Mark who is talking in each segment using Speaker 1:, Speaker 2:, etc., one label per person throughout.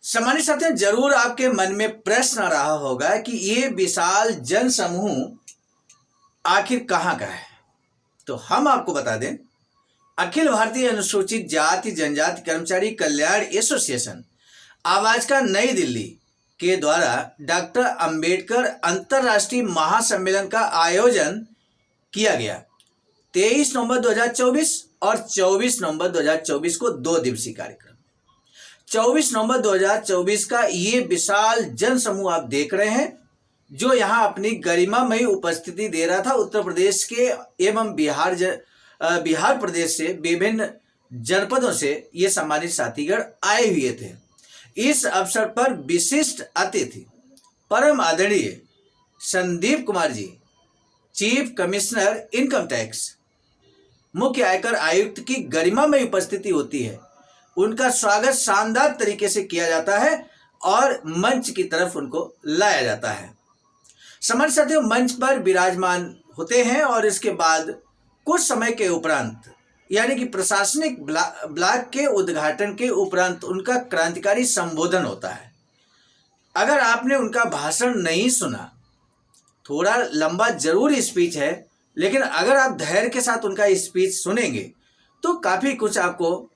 Speaker 1: सम्मानित साथियों, जरूर आपके मन में प्रश्न आ रहा होगा कि ये विशाल जन समूह आखिर कहाँ का है। तो हम आपको बता दें, अखिल भारतीय अनुसूचित जाति जनजाति कर्मचारी कल्याण एसोसिएशन आवाज का नई दिल्ली के द्वारा डॉक्टर अंबेडकर अंतर्राष्ट्रीय महासम्मेलन का आयोजन किया गया। 23 नवंबर 2024 और 24 नवंबर 2024 को 2 दिवसीय कार्यक्रम। 24 नवंबर 2024 का ये विशाल जन समूह आप देख रहे हैं, जो यहाँ अपनी गरिमामयी उपस्थिति दे रहा था। उत्तर प्रदेश के एवं बिहार प्रदेश से विभिन्न जनपदों से ये सम्मानित साथीगण आए हुए थे। इस अवसर पर विशिष्ट अतिथि परम आदरणीय Sandeep Kumar ji, chief commissioner income tax, मुख्य आयकर आयुक्त की गरिमामयी उपस्थिति होती है। उनका स्वागत शानदार तरीके से किया जाता है और मंच की तरफ उनको लाया जाता है। सम्मानित साथियों, मंच पर विराजमान होते हैं और इसके बाद कुछ समय के उपरांत, यानी कि प्रशासनिक ब्लॉक के उद्घाटन के उपरांत उनका क्रांतिकारी संबोधन होता है। अगर आपने उनका भाषण नहीं सुना, थोड़ा लंबा जरूर स्पीच है, लेकिन अगर आप धैर्य के साथ उनका स्पीच सुनेंगे तो काफ़ी कुछ आपको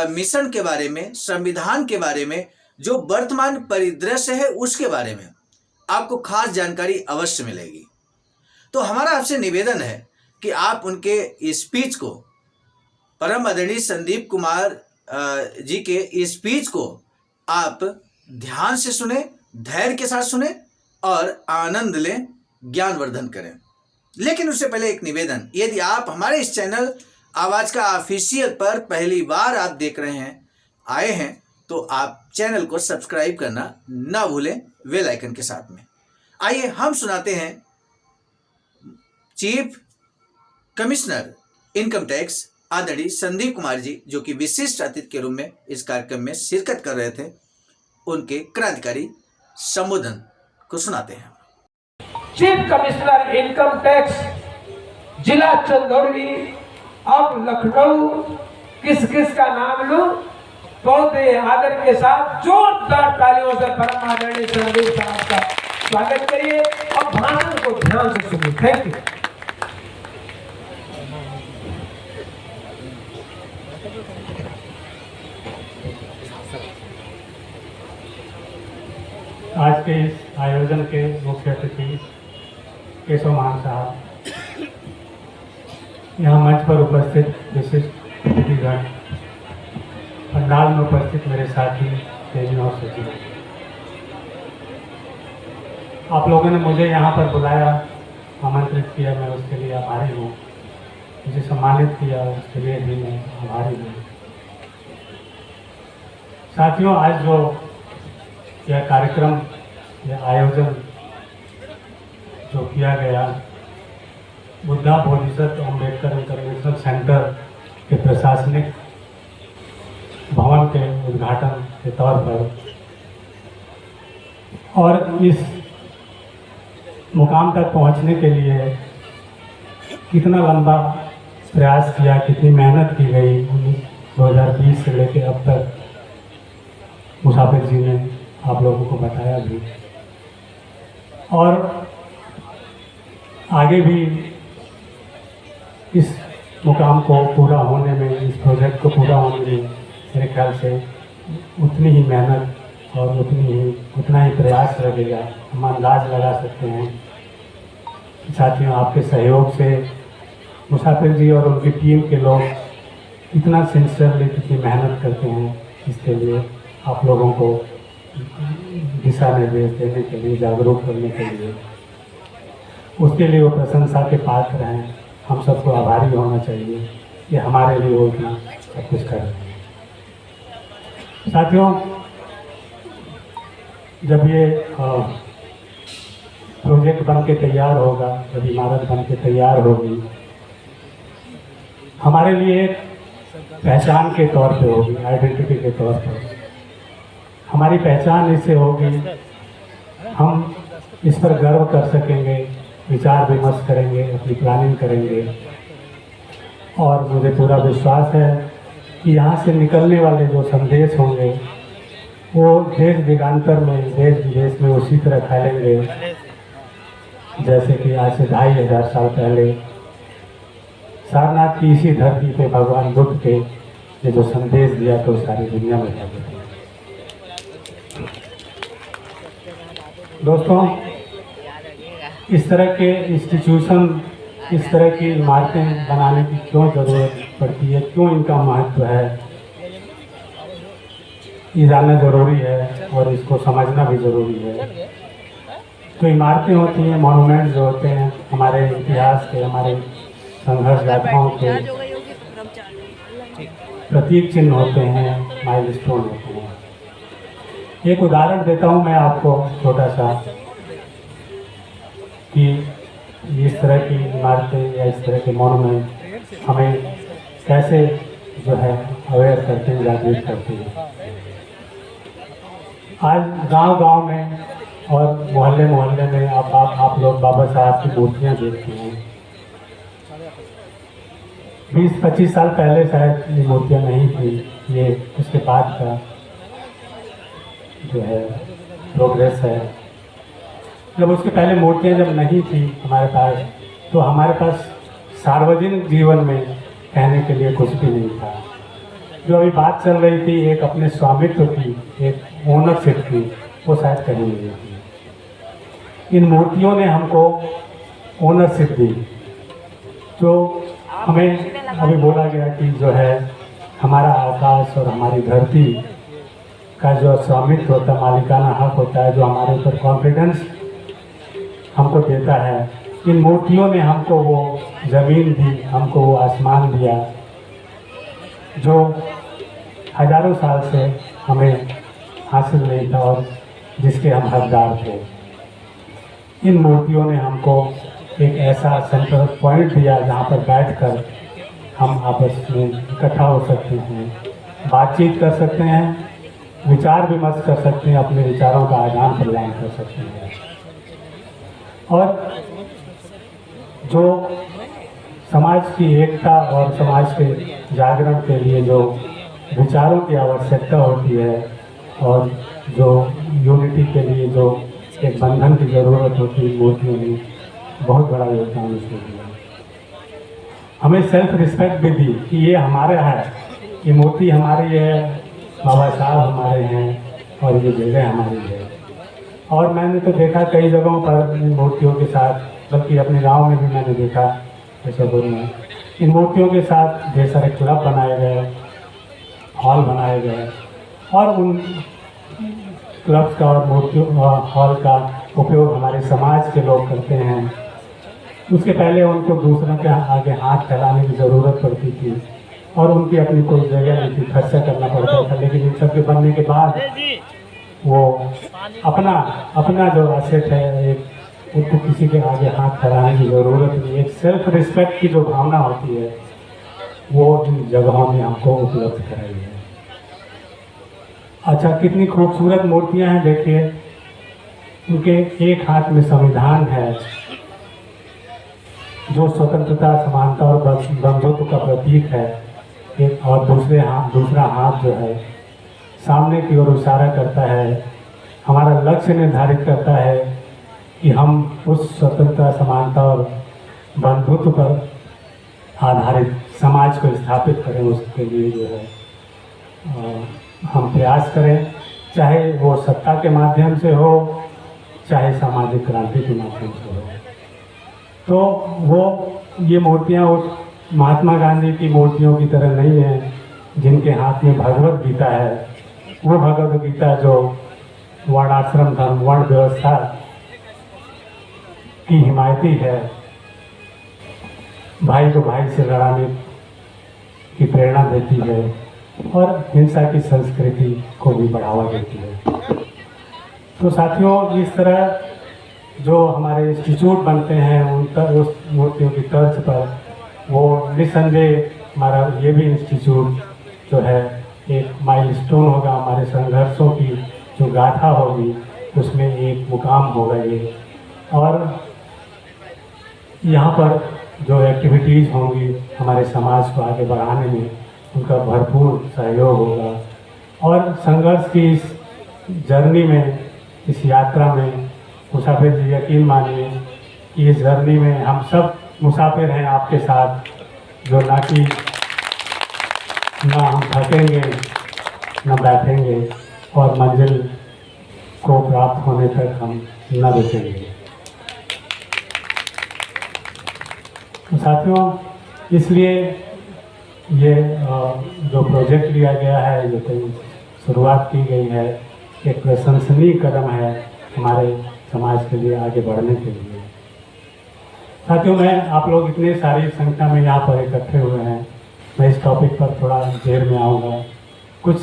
Speaker 1: मिशन के बारे में, संविधान के बारे में, जो वर्तमान परिदृश्य है उसके बारे में आपको खास जानकारी अवश्य मिलेगी। तो हमारा आपसे निवेदन है कि आप उनके स्पीच को, परम आदरणीय संदीप कुमार जी के स्पीच को आप ध्यान से सुने, धैर्य के साथ सुने और आनंद लें, ज्ञानवर्धन करें। लेकिन उससे पहले एक निवेदन, यदि आप हमारे इस चैनल आवाज का ऑफिशियल पर पहली बार आप देख रहे हैं, आए हैं, तो आप चैनल को सब्सक्राइब करना ना भूलें बेल आइकन के साथ में। आइए हम सुनाते हैं चीफ कमिश्नर इनकम टैक्स आदरणीय संदीप कुमार जी, जो कि विशिष्ट अतिथि के रूप में इस कार्यक्रम में शिरकत कर रहे थे, उनके क्रांतिकारी संबोधन को सुनाते हैं।
Speaker 2: चीफ कमिश्नर इनकम टैक्स जिला चंदौली, अब लखनऊ, किस का नाम लूं? बहुत ही आदर के साथ जोरदार तालियों से परम आदरणीय संदीप साहब का स्वागत करिए और भाषण को ध्यान से सुनिए। Thank you.
Speaker 3: आज के इस आयोजन के मुख्य अतिथि केशव मान साहब, यहाँ मंच पर उपस्थित विशिष्ट अतिथिगण, पंडाल में उपस्थित मेरे साथी तेजन और सचिव, आप लोगों ने मुझे यहाँ पर बुलाया, आमंत्रित किया, मैं उसके लिए आभारी हूँ। मुझे सम्मानित किया, उसके लिए भी मैं आभारी हूँ। साथियों, आज जो यह कार्यक्रम, यह आयोजन जो किया गया, बुद्धा बोधिसत्व अम्बेडकर इंटरनेशनल सेंटर के प्रशासनिक भवन के उद्घाटन के तौर पर, और इस मुकाम तक पहुंचने के लिए कितना लंबा प्रयास किया, कितनी मेहनत की गई, 2020 से लेकर अब तक मुसाफिर जी ने आप लोगों को बताया भी, और आगे भी इस मुकाम को पूरा होने में, इस प्रोजेक्ट को पूरा होने में मेरे ख्याल से उतनी ही मेहनत और उतना ही प्रयास लगेगा। हम अंदाज लगा सकते हैं साथियों, आपके सहयोग से मुसाफिर जी और उनकी टीम के लोग इतना सिंसियरली, कितनी मेहनत करते हैं इसके लिए, आप लोगों को दिशा निर्देश देने के लिए, जागरूक करने के लिए, उसके लिए वो प्रशंसा के पात्र हैं। हम सबको आभारी होना चाहिए कि हमारे लिए वो इतना सब कुछ कर रहे हैं। साथियों, जब ये प्रोजेक्ट बन के तैयार होगा, जब इमारत बन के तैयार होगी, हमारे लिए एक पहचान के तौर पे होगी, आइडेंटिटी के तौर पर हमारी पहचान इससे होगी। हम इस पर गर्व कर सकेंगे, विचार विमर्श करेंगे, अपनी प्लानिंग करेंगे, और मुझे पूरा विश्वास है कि यहाँ से निकलने वाले जो संदेश होंगे वो देश दिगांतर में, देश विदेश में उसी तरह फैलेंगे जैसे कि आज से 2500 साल पहले सारनाथ की इसी धरती पे भगवान बुद्ध के ने जो संदेश दिया तो सारी दुनिया में फैले थे। दोस्तों, इस तरह के इंस्टीट्यूशन, इस तरह की इमारतें बनाने की क्यों ज़रूरत पड़ती है, क्यों इनका महत्व है, ये जानना ज़रूरी है और इसको समझना भी ज़रूरी है। तो इमारतें होती हैं, मॉन्यूमेंट्स जो होते हैं, हमारे इतिहास के, हमारे संघर्ष गाथाओं के प्रतीक चिन्ह होते हैं, माइलस्टोन होते हैं। एक उदाहरण देता हूँ मैं आपको छोटा सा, कि इस तरह की इमारतें या इस तरह के मॉन्यूमेंट हमें कैसे जो है अवेयर करते हैं, जागृत करते हैं। आज गांव-गांव में और मोहल्ले में आप लोग बाबा साहब की मूर्तियाँ देखते हैं। 20-25 साल पहले शायद ये मूर्तियाँ नहीं थी, ये उसके बाद का जो है प्रोग्रेस है। जब उसके पहले मूर्तियाँ जब नहीं थी हमारे पास, तो हमारे पास सार्वजनिक जीवन में कहने के लिए कुछ भी नहीं था। जो अभी बात चल रही थी एक अपने स्वामित्व की, एक ओनरशिप की, वो शायद कहीं नहीं थी। इन मूर्तियों ने हमको ओनरशिप दी। जो हमें अभी बोला गया कि जो है हमारा आकाश और हमारी धरती का जो स्वामित्व होता है, मालिकाना हक होता है, जो हमारे ऊपर कॉन्फिडेंस हमको देता है, इन मूर्तियों ने हमको वो ज़मीन दी, हमको वो आसमान दिया जो हजारों साल से हमें हासिल नहीं था और जिसके हम हकदार थे। इन मूर्तियों ने हमको एक ऐसा सेंट्रल पॉइंट दिया जहाँ पर बैठकर हम आपस में इकट्ठा हो सकते हैं, बातचीत कर सकते हैं, विचार विमर्श कर सकते हैं, अपने विचारों का आदान प्रदान कर सकते हैं। और जो समाज की एकता और समाज के जागरण के लिए जो विचारों की आवश्यकता होती है और जो यूनिटी के लिए जो एक बंधन की ज़रूरत होती है, मूर्तियों ने बहुत बड़ा योगदान इसमें दिया। हमें सेल्फ रिस्पेक्ट भी दी कि ये हमारा है, ये मूर्ति हमारी है, बाबा साहब हमारे हैं और ये जगह हमारी है। और मैंने तो देखा कई जगहों पर इन मूर्तियों के साथ, बल्कि अपने गांव में भी मैंने देखा पेशावर में, इन मूर्तियों के साथ ढेर सारे क्लब बनाए गए, हॉल बनाए गए और उन क्लब्स का और मूर्तियों हॉल का उपयोग हमारे समाज के लोग करते हैं। उसके पहले उनको दूसरों के आगे हाथ फैलाने की ज़रूरत पड़ती थी और उनकी अपनी कोई जगह नहीं थी, खर्चा करना पड़ता था। लेकिन इन सब के बनने के बाद वो अपना जो एसेट है, एक उनको किसी के आगे हाथ फैलाने की ज़रूरत नहीं, एक सेल्फ रिस्पेक्ट की जो भावना होती है वो इन जगहों ने हमको उपलब्ध कराई है। अच्छा, कितनी खूबसूरत मूर्तियां हैं, देखिए। उनके एक हाथ में संविधान है जो स्वतंत्रता, समानता और बंधुत्व का प्रतीक है, एक, और दूसरा हाथ जो है सामने की ओर इशारा करता है, हमारा लक्ष्य निर्धारित करता है कि हम उस स्वतंत्रता, समानता और बंधुत्व पर आधारित समाज को स्थापित करें। उसके लिए जो है हम प्रयास करें, चाहे वो सत्ता के माध्यम से हो, चाहे सामाजिक क्रांति के माध्यम से हो। तो वो ये मूर्तियाँ उस महात्मा गांधी की मूर्तियों की तरह नहीं हैं जिनके हाथ में भगवत गीता है। वो भगवत गीता जो वर्णाश्रम धर्म, वर्ण व्यवस्था की हिमायती है, भाई को भाई से लड़ाने की प्रेरणा देती है और हिंसा की संस्कृति को भी बढ़ावा देती है। तो साथियों, इस तरह जो हमारे इंस्टीट्यूट बनते हैं उस मूर्तियों की तर्ज पर, वो निस्संदेह हमारा ये भी इंस्टीट्यूट जो है एक माइलस्टोन होगा, हमारे संघर्षों की जो गाथा होगी उसमें एक मुकाम होगा ये। और यहाँ पर जो एक्टिविटीज़ होंगी हमारे समाज को आगे बढ़ाने में, उनका भरपूर सहयोग होगा और संघर्ष की इस जर्नी में, इस यात्रा में मुसाफिर जी यकीन मानिए कि इस जर्नी में हम सब मुसाफिर हैं आपके साथ, जो ना कि ना हम थकेंगे न बैठेंगे और मंजिल को प्राप्त होने तक हम न रुकेंगे। तो साथियों, इसलिए ये जो प्रोजेक्ट लिया गया है, जो शुरुआत की गई है, एक प्रशंसनीय कदम है हमारे समाज के लिए आगे बढ़ने के लिए। साथियों, मैं आप लोग इतने सारी संख्या में यहाँ पर इकट्ठे हुए हैं, मैं इस टॉपिक पर थोड़ा देर में आऊँगा। कुछ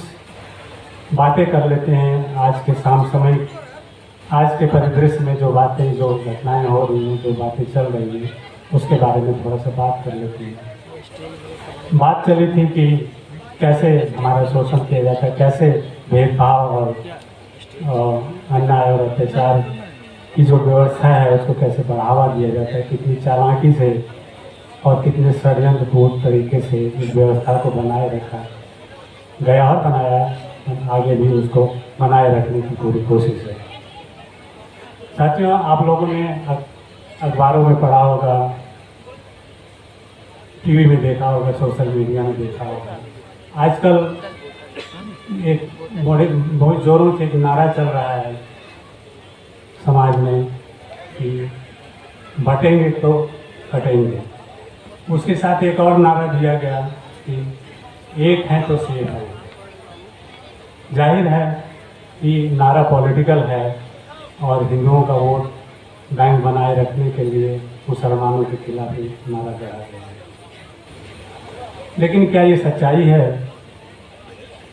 Speaker 3: बातें कर लेते हैं आज के समसामयिक, आज के परिदृश्य में जो बातें, जो घटनाएं हो रही हैं, जो बातें चल रही हैं, उसके बारे में थोड़ा सा बात कर लेते हैं। बात चली थी कि कैसे हमारा शोषण किया जाता है, कैसे भेदभाव और अन्याय और अत्याचार की जो व्यवस्था है उसको कैसे बढ़ावा दिया जाता है, कितनी चालाकी से और कितने षड्यंत्रपूर्ण तरीके से इस व्यवस्था को बनाए रखा गया और बनाया, आगे भी उसको बनाए रखने की पूरी कोशिश है। साथियों, आप लोगों ने अखबारों में पढ़ा होगा, टीवी में देखा होगा, सोशल मीडिया में देखा होगा, आजकल एक बहुत जोरों से एक नारा चल रहा है समाज में कि बटेंगे तो कटेंगे। उसके साथ एक और नारा दिया गया कि एक है तो सेफ है। जाहिर है कि नारा पॉलिटिकल है और हिंदुओं का वोट बैंक बनाए रखने के लिए मुसलमानों के खिलाफ ही नारा दिया गया है। लेकिन क्या ये सच्चाई है?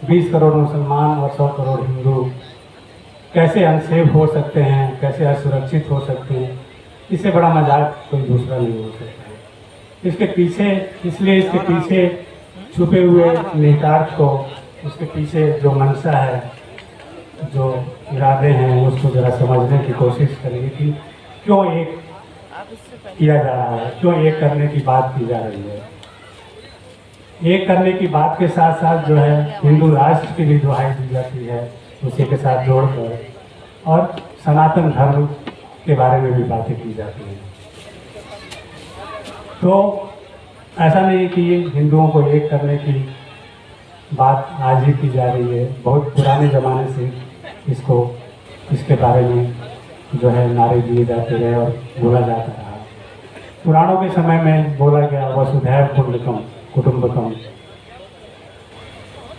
Speaker 3: 20 करोड़ मुसलमान और 100 करोड़ हिंदू कैसे अनसेफ हो सकते हैं, कैसे असुरक्षित हो सकते हैं? इससे बड़ा मजाक कोई दूसरा नहीं हो सकता है। इसके पीछे, इसलिए इसके पीछे छुपे हुए निहितार्थ को, उसके पीछे जो मंशा है, जो इरादे हैं, उसको ज़रा समझने की कोशिश करेंगे कि क्यों एक किया जा रहा है, क्यों एक करने की बात की जा रही है। एक करने की बात के साथ साथ जो है हिंदू राष्ट्र की भी दुहाई दी जाती है उसी के साथ जोड़कर, और सनातन धर्म के बारे में भी बातें की जाती हैं। तो ऐसा नहीं कि हिंदुओं को एक करने की बात आज ही की जा रही है, बहुत पुराने ज़माने से इसके बारे में जो है नारे दिए जाते रहे और बोला जाता रहा। पुराणों के समय में बोला गया वसुधैव कुटुंबकम,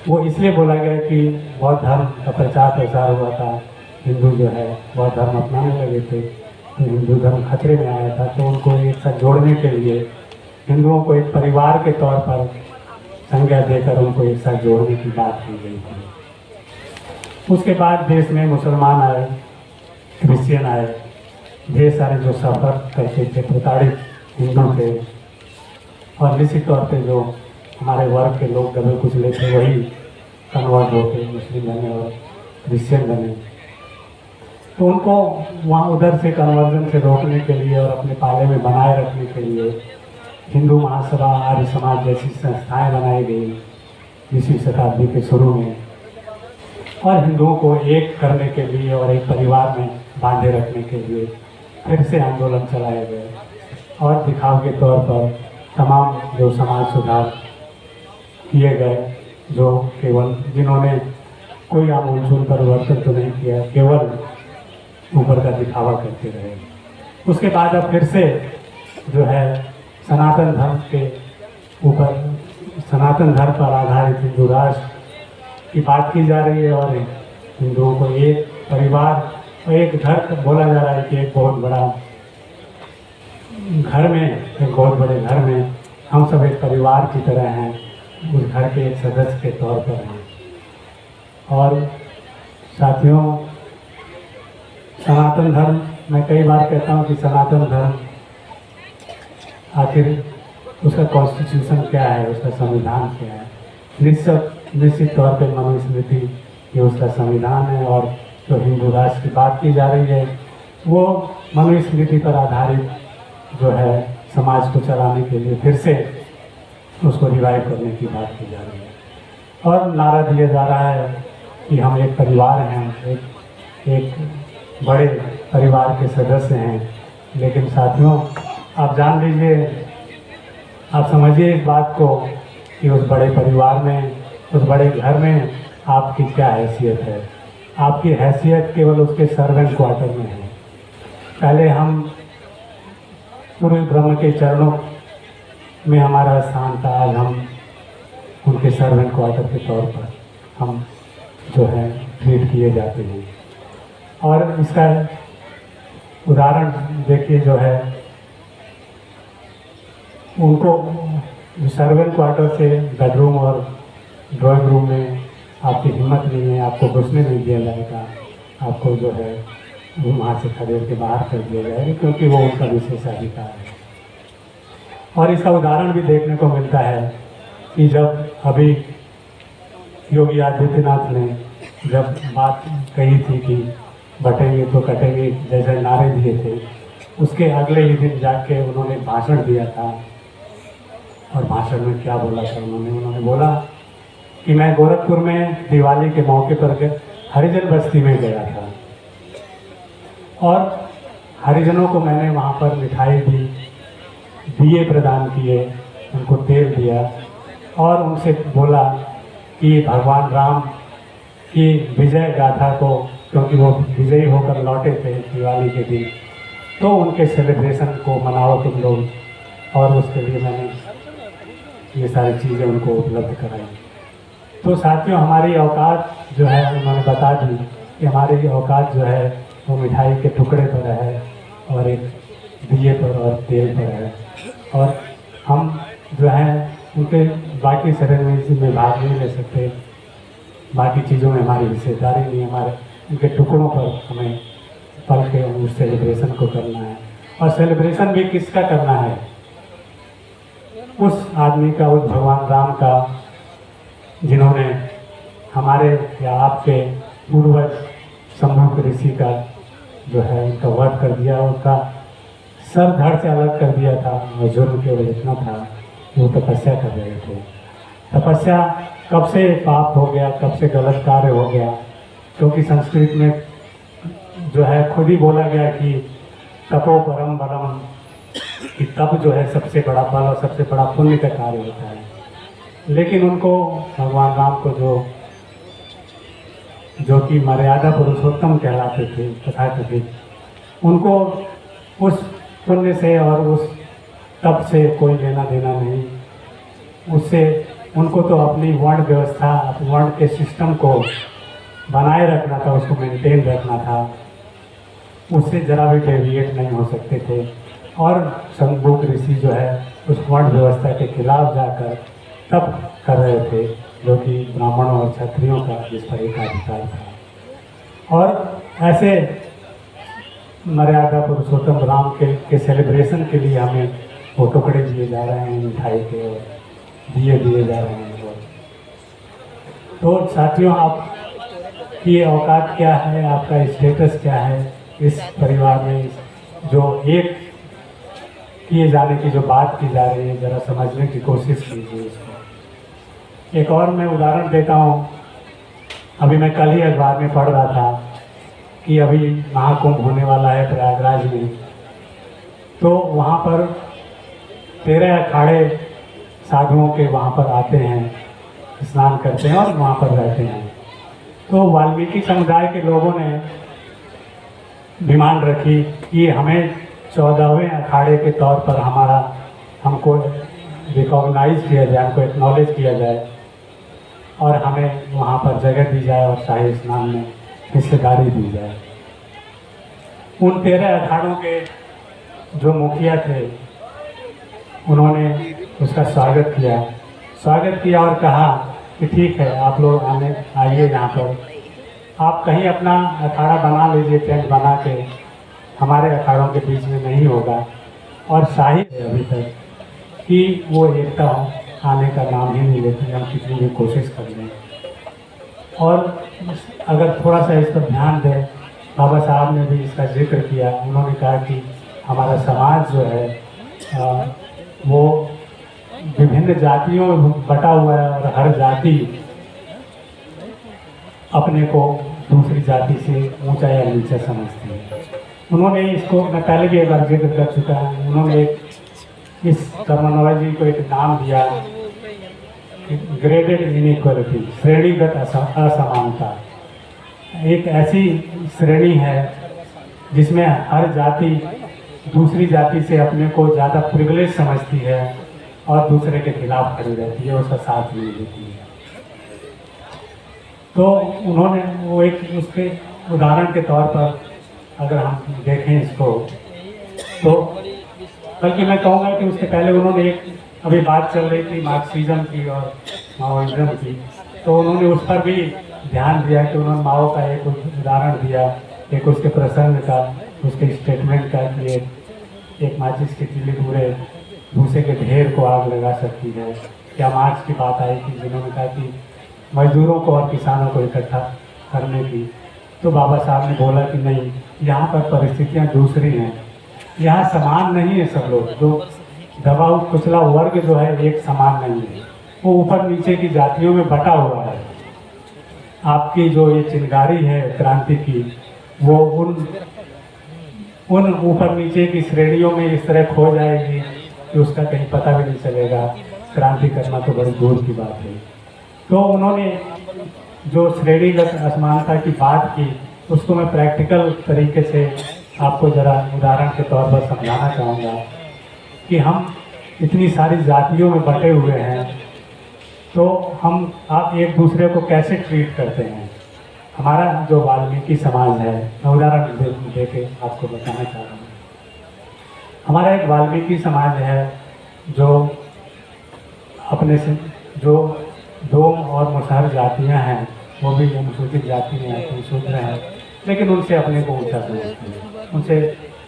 Speaker 3: वो इसलिए बोला गया कि बौद्ध धर्म का प्रचार प्रसार हुआ था, हिंदू जो है बौद्ध धर्म अपनाने लगे थे, तो हिंदू धर्म खतरे में आया था, तो उनको एक साथ जोड़ने के लिए हिंदुओं को एक परिवार के तौर पर संज्ञा देकर उनको एक साथ जोड़ने की बात की गई थी। उसके बाद देश में मुसलमान आए, क्रिश्चियन आए, ढेर सारे जो सफ़र करते थे प्रताड़ित हिंदू थे, और निश्चित तौर पे जो हमारे वर्ग के लोग दबे कुचले थे वही कन्वर्ट होके मुस्लिम बने और क्रिश्चियन बने। तो उनको वहाँ उधर से कन्वर्जन से रोकने के लिए और अपने पाले में बनाए रखने के लिए हिंदू महासभा, आर्य समाज जैसी संस्थाएं बनाई गई 20वीं शताब्दी के शुरू में, और हिंदुओं को एक करने के लिए और एक परिवार में बांधे रखने के लिए फिर से आंदोलन चलाए गए, और दिखाव के तौर पर तमाम जो समाज सुधार किए गए, जो केवल जिन्होंने कोई आमूलचूल परिवर्तन तो नहीं किया, केवल ऊपर का दिखावा करते रहे। उसके बाद अब फिर से जो है सनातन धर्म के ऊपर, सनातन धर्म पर आधारित हिंदू राष्ट्र की बात की जा रही है, और हिंदुओं को एक परिवार और एक घर बोला जा रहा है कि एक बहुत बड़ा घर में, एक बहुत बड़े घर में हम सब एक परिवार की तरह हैं, उस घर के एक सदस्य के तौर पर हैं। और साथियों, सनातन धर्म, मैं कई बार कहता हूँ कि सनातन धर्म आखिर उसका कॉन्स्टिट्यूशन क्या है, उसका संविधान क्या है? निश्चित तौर पर मनुस्मृति ये उसका संविधान है, और जो हिंदू राष्ट्र की बात की जा रही है वो मनुस्मृति पर आधारित जो है समाज को चलाने के लिए फिर से उसको रिवाइव करने की बात की जा रही है। और नारा दिया जा रहा है कि हम एक परिवार हैं, एक बड़े परिवार के सदस्य हैं। लेकिन साथियों, आप जान लीजिए, आप समझिए इस बात को कि उस बड़े परिवार में, उस बड़े घर में आपकी क्या हैसियत है। आपकी हैसियत केवल उसके सर्वेंट क्वार्टर में है। पहले हम पूरे ब्रह्म के चरणों में हमारा स्थान था, आज हम उनके सर्वेंट क्वार्टर के तौर पर हम जो है ट्रीट किए जाते हैं। और इसका उदाहरण देखिए, जो है उनको सर्वेंट क्वार्टर से बेडरूम और ड्राइंग रूम में आपकी हिम्मत नहीं है, आपको घुसने नहीं दिया जाएगा, आपको जो है वहाँ से खदेड़ के बाहर कर दिया जाएगा, क्योंकि वो उनका विशेषाधिकार है। और इसका उदाहरण भी देखने को मिलता है कि जब अभी योगी आदित्यनाथ ने जब बात कही थी कि बटेंगे तो कटेंगे जैसे नारे दिए थे, उसके अगले ही दिन जाके उन्होंने भाषण दिया था। और भाषण में क्या बोला था उन्होंने बोला कि मैं गोरखपुर में दिवाली के मौके पर हरिजन बस्ती में गया था और हरिजनों को मैंने वहाँ पर मिठाई दी, दिए प्रदान किए, उनको तेल दिया और उनसे बोला कि भगवान राम की विजय गाथा को, क्योंकि वो विजयी होकर लौटे थे दिवाली के दिन, तो उनके सेलिब्रेशन को मनाओ तुम लोग। और उसके लिए मैंने ये सारी चीज़ें उनको उपलब्ध कराई। तो साथियों, हमारी औकात जो है उन्होंने बता दी कि हमारी औकात जो है वो मिठाई के टुकड़े पर है और एक दिए पर और तेल पर है। और हम जो है उनके बाकी सेरेमनी में भाग नहीं ले सकते, बाकी चीज़ों में हमारी हिस्सेदारी नहीं, हमारे उनके टुकड़ों पर हमें पल के उस सेलिब्रेशन को करना है। और सेलिब्रेशन भी किसका करना है? उस आदमी का, उस भगवान राम का, जिन्होंने हमारे या आपके पूर्वज शंभु ऋषि का जो है उनका वध कर दिया, उनका सर धड़ से अलग कर दिया था। और जुर्म केवल इतना था कि वो तपस्या कर रहे थे। तपस्या कब से पाप हो गया, कब से गलत कार्य हो गया? क्योंकि संस्कृत में जो है खुद ही बोला गया कि तपो परम बलम, कि तप जो है सबसे बड़ा बल और सबसे बड़ा पुण्य का कार्य होता है। लेकिन उनको, भगवान राम को जो कि मर्यादा पुरुषोत्तम कहलाते थे तथाकथित, उनको उस पुण्य से और उस तप से कोई लेना देना नहीं। उससे उनको तो अपनी वर्ण व्यवस्था, अपने वर्ण के सिस्टम को बनाए रखना था, उसको मेंटेन रखना था, उससे जरा भी डेविएट नहीं हो सकते थे। और शंभु ऋषि जो है उस वर्ण व्यवस्था के खिलाफ जाकर तप कर रहे थे, जो कि ब्राह्मणों और क्षत्रियों का जिस पर एक अधिकार था। और ऐसे मर्यादा पुरुषोत्तम राम के सेलिब्रेशन के लिए हमें वो टुकड़े दिए जा रहे हैं, मिठाई के और दिए जा रहे हैं। तो साथियों, आपकी औकात क्या है, आपका स्टेटस क्या है इस परिवार में? जो एक किए जाने की जो बात की जा रही है, ज़रा समझने की कोशिश कीजिए इसको। एक और मैं उदाहरण देता हूँ। अभी मैं कल ही अखबार में पढ़ रहा था कि अभी महाकुंभ होने वाला है प्रयागराज में, तो वहाँ पर 13 अखाड़े साधुओं के वहाँ पर आते हैं, स्नान करते हैं और वहाँ पर रहते हैं। तो वाल्मीकि समुदाय के लोगों ने डिमांड रखी कि हमें 14वें अखाड़े के तौर पर हमको रिकॉग्नाइज किया जाए, हमको एक्नॉलेज किया जाए और हमें वहाँ पर जगह दी जाए और शाही स्नान में हिस्सेदारी दी जाए। उन 13 अखाड़ों के जो मुखिया थे, उन्होंने उसका स्वागत किया और कहा कि ठीक है, आप लोग आइए यहाँ पर, आप कहीं अपना अखाड़ा बना लीजिए, टेंट बना के, हमारे अखाड़ों के बीच में नहीं होगा। और शाही अभी तक कि वो एकता आने का नाम ही नहीं लेते, हम कितनी भी कोशिश कर लें। और अगर थोड़ा सा इस पर ध्यान दें, बाबा साहब ने भी इसका जिक्र किया। उन्होंने कहा कि हमारा समाज जो है वो विभिन्न जातियों में बटा हुआ है और हर जाति अपने को दूसरी जाति से ऊंचा या नीचा समझते हैं। उन्होंने इसको, मैं पहले भी एक बार जिक्र कर चुका हूँ, उन्होंने इस टर्मिनोलॉजी को एक नाम दिया, ग्रेडेड इनइक्वालिटी, श्रेणीगत असमानता। एक ऐसी श्रेणी है जिसमें हर जाति दूसरी जाति से अपने को ज़्यादा प्रिविलेज समझती है और दूसरे के खिलाफ खड़ी रहती है, उसका साथ नहीं देती है। तो उन्होंने वो एक उसके उदाहरण के तौर पर अगर हम देखें इसको, तो बल्कि मैं कहूँगा कि उसके पहले उन्होंने एक, अभी बात चल रही थी मार्क्सिज्म की और माओइज्म की, तो उन्होंने उस पर भी ध्यान दिया कि उन्होंने माओ का एक उदाहरण दिया, एक उसके प्रसंग का, उसके स्टेटमेंट का कि एक माचिस की तीली पूरे भूसे के ढेर को आग लगा सकती है। क्या मार्क्स की बात आई थी जिन्होंने कहा कि मजदूरों को और किसानों को इकट्ठा करने की, तो बाबा साहब ने बोला कि नहीं, यहाँ पर परिस्थितियाँ दूसरी हैं, यहाँ समान नहीं है सब लोग, जो दबा कुचला वर्ग जो है एक समान नहीं है, वो ऊपर नीचे की जातियों में बटा हुआ है। आपकी जो ये चिंगारी है क्रांति की, वो उन ऊपर नीचे की श्रेणियों में इस तरह खो जाएगी कि उसका कहीं पता भी नहीं चलेगा। क्रांति करना तो बड़ी दूर की बात है। तो उन्होंने जो श्रेणीगत असमानता की बात की, उसको मैं प्रैक्टिकल तरीके से आपको ज़रा उदाहरण के तौर पर समझाना चाहूँगा कि हम इतनी सारी जातियों में बटे हुए हैं, तो हम आप एक दूसरे को कैसे ट्रीट करते हैं। हमारा जो वाल्मीकि समाज है, मैं उदाहरण दे के आपको बताना चाह रहा हूँ। हमारा एक वाल्मीकि समाज है जो अपने से जो डोम और मुसहर जातियाँ हैं, वो भी अनुसूचित जाति में आती, शूद्र हैं, लेकिन उनसे अपने को ऊंचा समझते हैं, उनसे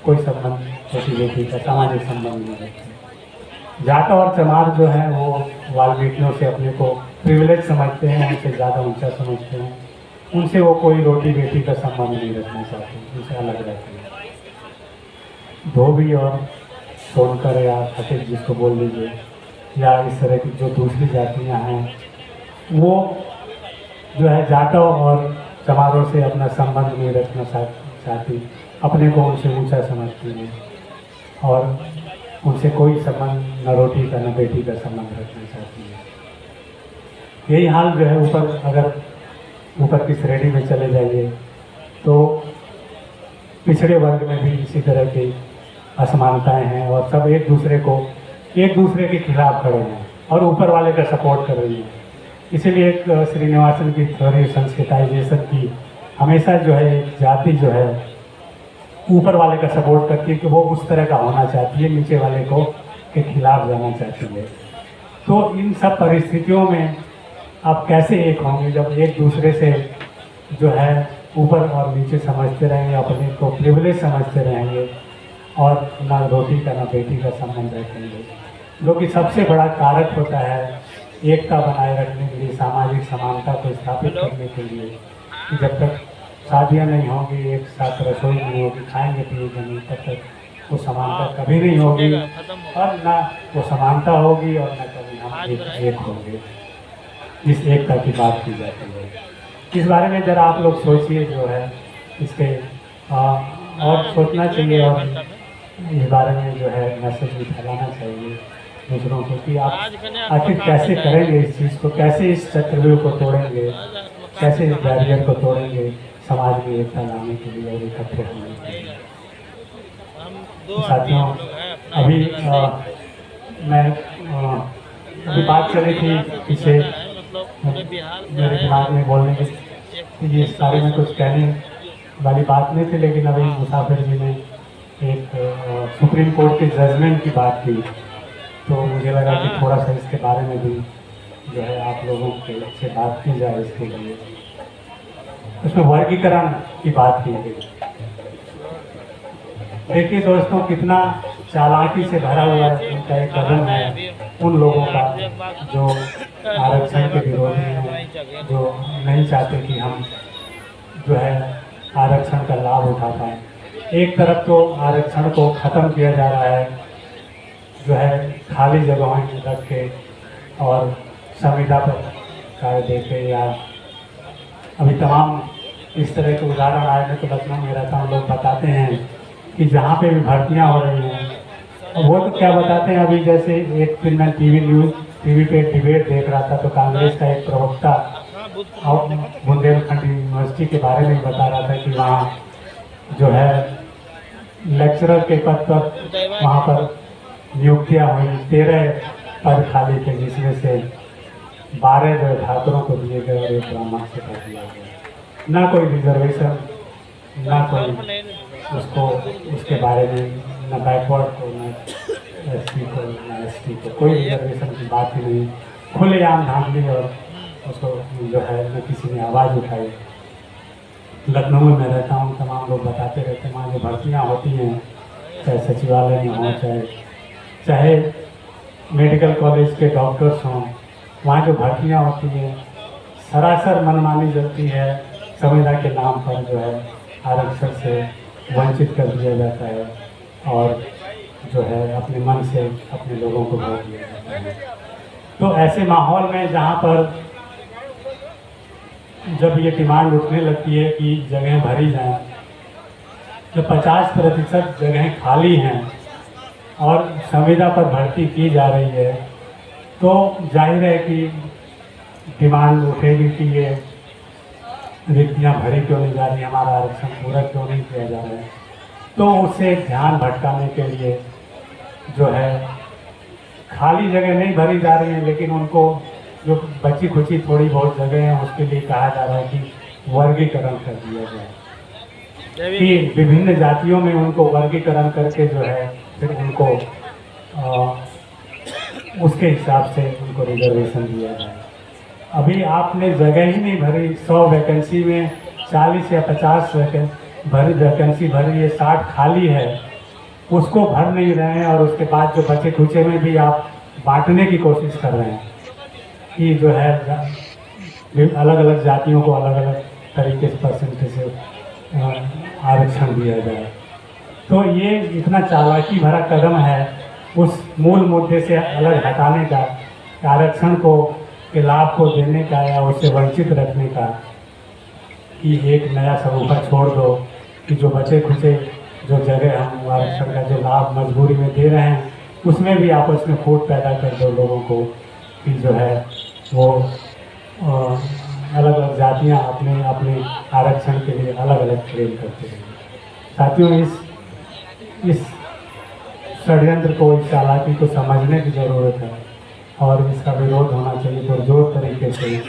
Speaker 3: कोई संबंध, छोटी बेटी का सामाजिक संबंध नहीं रखते। जाट और चमार जो हैं वो वाल्मीकियों से अपने को प्रिविलेज समझते हैं, उनसे ज़्यादा ऊंचा समझते हैं, उनसे वो कोई रोटी बेटी का संबंध नहीं रखना चाहते, उनसे अलग रहते हैं। धोबी और सोनकर या खटिक जिसको बोल लीजिए, या इस तरह की जो दूसरी जातियाँ हैं, वो जो है जाटों और चमारों से अपना संबंध नहीं रखना चाहती, अपने को उनसे ऊंचा समझती हैं और उनसे कोई संबंध, न रोटी का न बेटी का संबंध रखना चाहती है। यही हाल जो है ऊपर की श्रेणी में चले जाइए तो पिछड़े वर्ग में भी इसी तरह की असमानताएं हैं और सब एक दूसरे के खिलाफ खड़े हैं और ऊपर वाले का सपोर्ट कर रही है। इसीलिए एक श्रीनिवासन की थ्योरी सेंसिटाइजेशन की हमेशा जो है एक जाति जो है ऊपर वाले का सपोर्ट करती है कि वो उस तरह का होना चाहती है, नीचे वाले को के खिलाफ जाना चाहती है। तो इन सब परिस्थितियों में आप कैसे एक होंगे जब एक दूसरे से जो है ऊपर और नीचे समझते रहेंगे, अपने को प्रिविलेज समझते रहेंगे और ना रोटी का ना बेटी का संबंध रखेंगे, जो कि सबसे बड़ा कारक होता है एकता बनाए रखने के लिए, सामाजिक समानता को स्थापित करने के लिए। कि जब तक शादियाँ नहीं होंगी, एक साथ रसोई नहीं होगी, खाएंगे पिएंगे नहीं, तब तक वो समानता कभी नहीं होगी और ना वो समानता होगी और ना कभी हम एक होंगे, जिस एकता की बात की जाती है। इस बारे में ज़रा आप लोग सोचिए, जो है इसके और सोचना चाहिए और इस बारे में जो है मैसेज भी फैलाना चाहिए दूसरों को कि आप आखिर कैसे करेंगे इस चीज़ को, कैसे इस चक्रव्यूह को तोड़ेंगे, कैसे इस बैरियर को तोड़ेंगे समाज में एकता लाने के लिए और इकट्ठे होने के लिए। साथियों, अभी अभी बात चली थी पीछे मेरे दिमाग में बोलने की, ये इस बारे में कुछ कहने वाली बात नहीं थी, लेकिन अभी मुसाफिर जी ने एक सुप्रीम कोर्ट के जजमेंट की बात की, तो मुझे लगा कि थोड़ा सा इसके बारे में भी जो है आप लोगों से बात की जाए। इसके लिए उसमें वर्गीकरण की बात की गई। देखिए दोस्तों, कितना चालाकी से भरा हुआ उनका एक कदम है उन लोगों का जो आरक्षण के विरोधी हैं, जो नहीं चाहते कि हम जो है आरक्षण का लाभ उठा पाएँ। एक तरफ तो आरक्षण को ख़त्म किया जा रहा है, जो है खाली जगहों रख के और संविदा पर कार्य देके या अभी तमाम इस तरह के उदाहरण आए हैं, तो लखनऊ में रहता हूँ, लोग बताते हैं कि जहाँ पे भी भर्तियाँ हो रही हैं, और वो तो क्या बताते हैं, अभी जैसे एक दिन मैं टीवी पे एक डिबेट देख रहा था, तो कांग्रेस का एक प्रवक्ता और बुंदेलखंड यूनिवर्सिटी के बारे में बता रहा था कि वहाँ जो है लेक्चरर के पद पर वहाँ पर नियुक्तियाँ हुई, 13 पद खाली थे, जिसमें से 12 जो छात्रों को दिए गए और 1 ब्राह्मण से कर दिया गया। ना कोई रिजर्वेशन, ना कोई उसको उसके बारे में, ना बैकवर्ड को, ना एसटी को, ना एसटी को, कोई रिजर्वेशन की बात ही नहीं। खुलेआम धांधली और उसको जो है न किसी ने आवाज़ उठाई। लखनऊ में मैं रहता हूँ, तमाम लोग बताते रहते हैं, वहाँ जो भर्तियाँ होती हैं, चाहे सचिवालय में हों, चाहे मेडिकल कॉलेज के डॉक्टर्स हों, वहाँ जो भर्तियाँ होती हैं सरासर मनमानी चलती है। संविधान के नाम पर जो है आरक्षण से वंचित कर दिया जाता है और जो है अपने मन से अपने लोगों को वोट दिया जाता है। तो ऐसे माहौल में जहाँ पर जब ये डिमांड उठने लगती है कि जगह भरी जाएं, जब 50% जगहें खाली हैं और संविदा पर भर्ती की जा रही है, तो जाहिर है कि डिमांड उठेगी कि ये रिक्तियाँ भरी क्यों नहीं जा रही, हमारा आरक्षण पूरा क्यों नहीं किया जा रहा है। तो उससे ध्यान भटकाने के लिए जो है खाली जगह नहीं भरी जा रही है, लेकिन उनको जो बची खुची थोड़ी बहुत जगह है उसके लिए कहा जा रहा है कि वर्गीकरण कर दिया जाए, कि विभिन्न जातियों में उनको वर्गीकरण करके जो है फिर उनको उसके हिसाब से उनको रिजर्वेशन दिया जाए। अभी आपने जगह ही नहीं भरी, 100 वैकेंसी में 40 या 50 वैकेंसी भरी है, 60 खाली है, उसको भर नहीं रहे हैं। और उसके बाद जो बचे खुचे में भी आप बांटने की कोशिश कर रहे हैं कि जो है अलग अलग जातियों को अलग अलग तरीके से परसेंटेज से आरक्षण दिया जाए। तो ये इतना चालाकी भरा कदम है उस मूल मुद्दे से अलग हटाने का, आरक्षण को के लाभ को देने का या उससे वंचित रखने का, कि एक नया सरूफा छोड़ दो कि जो बचे खुचे जो जगह हम आरक्षण का जो लाभ मजबूरी में दे रहे हैं उसमें भी आपस में फूट पैदा कर दो लोगों को, कि जो है वो अलग अलग जातियाँ अपने अपने आरक्षण के लिए अलग अलग ट्रेन करते हैं। साथियों, इस षड्यंत्र को, इस चालाकी को समझने की ज़रूरत है और इसका विरोध होना चाहिए पुरजोर तरीके से।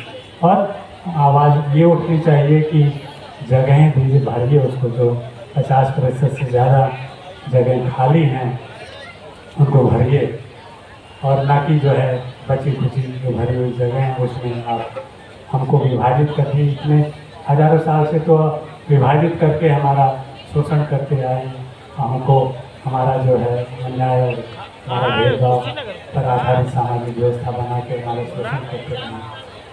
Speaker 3: और आवाज़ ये उठनी चाहिए कि जगहें दीजिए, भरिए उसको, जो 50% से ज़्यादा जगह खाली हैं उनको भरिए, और ना कि जो है बची खुची जो भरी हुई जगह हैं उसमें आप हमको विभाजित करके, इतने हज़ारों साल से तो विभाजित करके हमारा शोषण करते आए हैं। हमको हमारा जो है अन्याय और हमारा भेदभाव पर आधारित सामाजिक व्यवस्था बना के हमारे शोषण करते हैं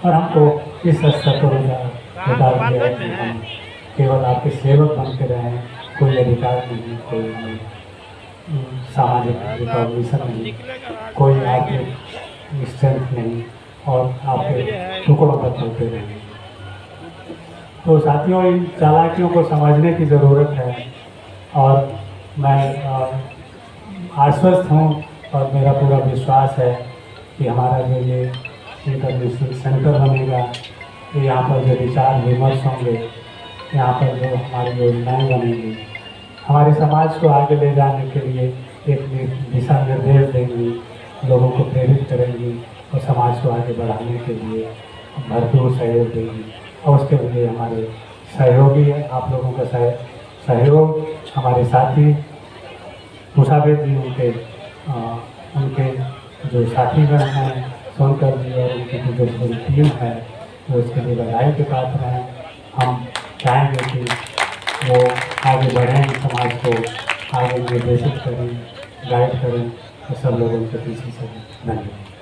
Speaker 3: और हमको इस स्तर पर उतार दिया है कि हम केवल आपके सेवक बन के रहें, कोई अधिकार नहीं, कोई सामाजिक रिकॉग्निशन नहीं, कोई आर्थिक स्ट्रेंथ नहीं और आपके टुकड़ों पर चलते रहें। तो साथियों, इन चालाकियों को समझने की ज़रूरत है और मैं आश्वस्त हूँ और मेरा पूरा विश्वास है कि हमारा जो ये इंटरनेशनल सेंटर बनेगा, तो यहाँ पर जो विचार विमर्श होंगे, यहाँ पर जो हमारी योजनाएँ बनेंगी, हमारे समाज को आगे ले जाने के लिए एक दिशा निर्देश देंगी, लोगों को प्रेरित करेंगी और समाज को आगे बढ़ाने के लिए भरपूर सहयोग देंगी। और उसके लिए हमारे सहयोगी है, आप लोगों का सहयोग, हमारे साथी मुसाफिर जी, उनके जो साथीगण हैं, सोनकर जी और उनकी जो पूरी टीम है, वो इसके लिए बधाई के पात्र हैं। हम चाहेंगे कि वो आगे बढ़ें, समाज को आगे निर्देशित करें, गाइड करें, और सब लोगों के पीछे से धन्यवाद।